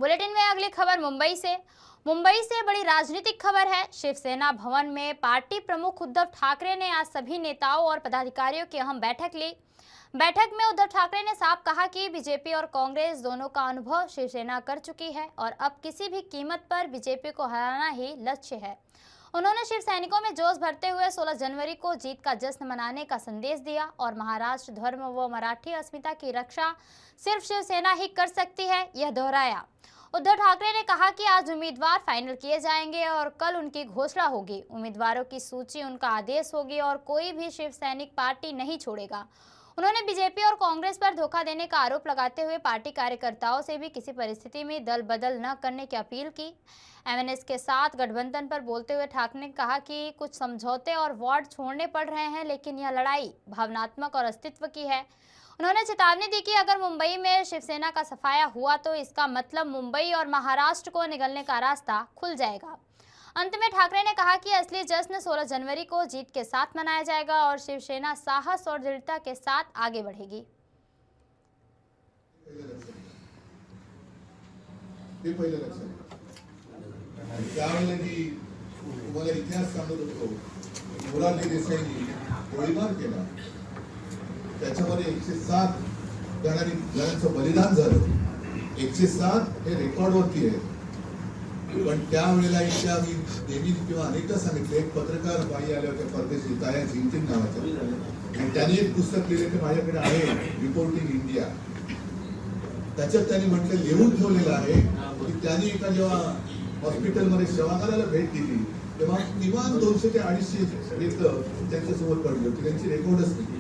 Bulletin में अगली खबर मुंबई से बड़ी राजनीतिक खबर है। शिवसेना भवन में पार्टी प्रमुख उद्धव ठाकरे ने आज सभी नेताओं और पदाधिकारियों की अहम बैठक ली। बैठक में उद्धव ठाकरे ने साफ कहा कि बीजेपी और कांग्रेस दोनों का अनुभव शिवसेना कर चुकी है और अब किसी भी कीमत पर बीजेपी को हराना ही लक्ष्य है। उन्होंने शिव सैनिकों में जोश भरते हुए 16 जनवरी को जीत का जश्न मनाने का संदेश दिया और महाराष्ट्र धर्म व मराठी अस्मिता की रक्षा सिर्फ शिवसेना ही कर सकती है, यह दोहराया। उद्धव ठाकरे ने कहा कि आज उम्मीदवार फाइनल किए जाएंगे और कल उनकी घोषणा होगी। उम्मीदवारों की सूची उनका आदेश होगी और कोई भी शिव सैनिक पार्टी नहीं छोड़ेगा। उन्होंने बीजेपी और कांग्रेस पर धोखा देने का आरोप लगाते हुए पार्टी कार्यकर्ताओं से भी किसी परिस्थिति में दल बदल न करने की अपील की। एमएनएस के साथ गठबंधन पर बोलते हुए ठाकरे ने कहा कि कुछ समझौते और वार्ड छोड़ने पड़ रहे हैं, लेकिन यह लड़ाई भावनात्मक और अस्तित्व की है। उन्होंने चेतावनी दी कि अगर मुंबई में शिवसेना का सफाया हुआ तो इसका मतलब मुंबई और महाराष्ट्र को निगलने का रास्ता खुल जाएगा। अंत में ठाकरे ने कहा कि असली जश्न 16 जनवरी को जीत के साथ मनाया जाएगा और शिवसेना साहस और दृढ़ता के साथ आगे बढ़ेगी। तुम्हाला इतिहास सांगत होतो, मोरारजी देसाईंनी गोळीबार केला, त्याच्यामध्ये 107 जणांचं बलिदान झालं। 107 हे रेकॉर्डवरती आहे। पण त्यावेळेला एकदा मी नेहमी किंवा अनेकदा सांगितले, एक पत्रकार बाई आल्या होत्या परदेशी, ताया जिंकिन नावाच्या, आणि त्यांनी एक पुस्तक लिहिलं ते माझ्याकडे आहे, रिपोर्टिंग इंडिया। त्याच्यात त्यांनी म्हटलं, लिहून ठेवलेलं आहे की त्यांनी एका जेव्हा हॉस्पिटलमध्ये शवागाराला भेट दिली तेव्हा किमान 200 ते 250 लेकरं त्यांच्यासोबत पडली होती, त्यांची रेकॉर्डच नाही।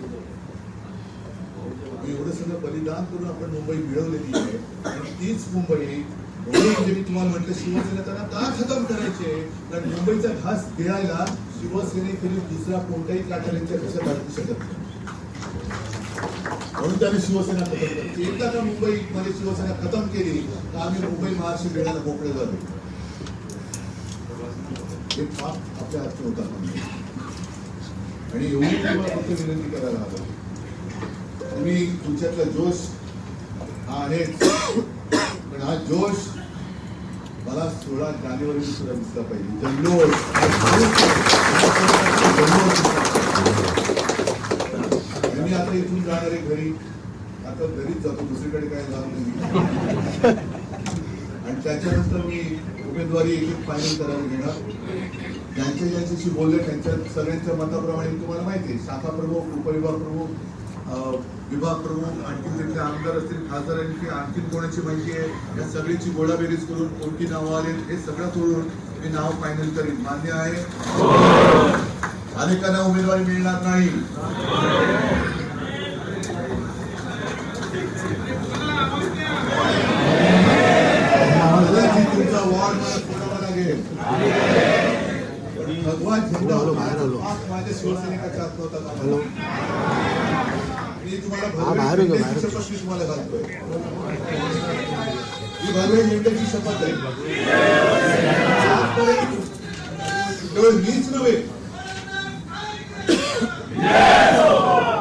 एवढं सगळं बलिदान करून आपण मुंबई मिळवलेली आहे आणि तीच मुंबई म्हणजे मी तुम्हाला म्हटलं, शिवसेना त्यांना का खतम करायचे? कारण मुंबईचा घास गिळायला शिवसेनेकडे दुसरा कोणताही काटा त्यांच्या घशात अडकू शकत नाही, म्हणून त्यांनी शिवसेना खतम केली। एकदा का मुंबईमध्ये शिवसेना खतम केली तर आम्ही मुंबई महाराष्ट्र गिळायला मोकळे झालो। हे पाप आपल्या हाती होतात आणि एवढी फक्त विनंती करायला हवं, तुम्ही तुमच्यातला जोश हा आहेच, पण हा जोश मला 16 जानेवारी सुद्धा दिसला पाहिजे। जल्लोष मी आता इथून जाणार आहे घरी, आता घरीच जातो, दुसरीकडे काय जाणार नाही। आणि त्याच्यानंतर मी उमेदवारी एक फायनल करायला घेणार। ज्यांच्याशी बोलले त्यांच्या सगळ्यांच्या मताप्रमाणे तुम्हाला माहिती आहे, शाखा प्रमुख, उपविभाग प्रमुख, विभाग प्रमुख, आणखी तिथले आमदार असतील, खासदार आणखी आणखी कोणाची माहिती आहे, या सगळ्याची गोळाबेरीज करून कोणती नावं आले हे सगळं करून मी नाव फायनल करीन। मान्य आहे? अनेकांना उमेदवारी मिळणार नाही। तुमचा वॉर्ड मला सोडावा लागेल। भगवान झेंडा माझ्या शिवसैनिकाच्या हात होता। मी तुम्हाला तुम्हाला घालतोय, ही भगवे झेंड्याची शपथ आहे। केवळ मीच नव्हे,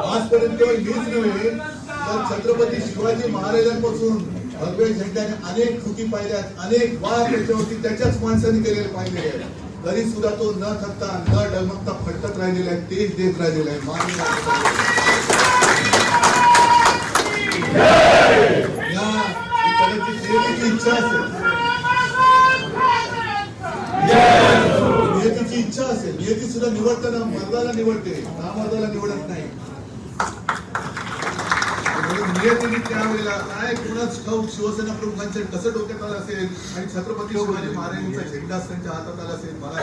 आजपर्यंत केवळ मीच नव्हे तर छत्रपती शिवाजी महाराजांपासून भगवे झेंड्याने अनेक कृती पाहिल्यात, अनेक वार त्याच्यावरती त्याच्याच माणसांनी केलेले पाहिलेले आहेत, तरी सुद्धा तो न थकता न डगमगता फटकत राहिलेला आहे, तेज देत राहिलेला आहे। इच्छा असेल, नियतीची इच्छा असेल, नियती सुद्धा निवडताना मर्दाला निवडते, नामर्दाला निवडत नाही। नियतीने त्यावेळेला काय कुणाच ठाऊक शिवसेना प्रमुखांच्या कसं डोक्यात आलं असेल आणि छत्रपती शिवाजी महाराजांचा झेंडा त्यांच्या हातात आला असेल, मला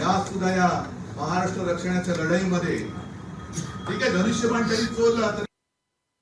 या सुद्धा या महाराष्ट्र रक्षणाच्या लढाईमध्ये ठीक आहे, धनुष्यबाण जरी चोरला तरी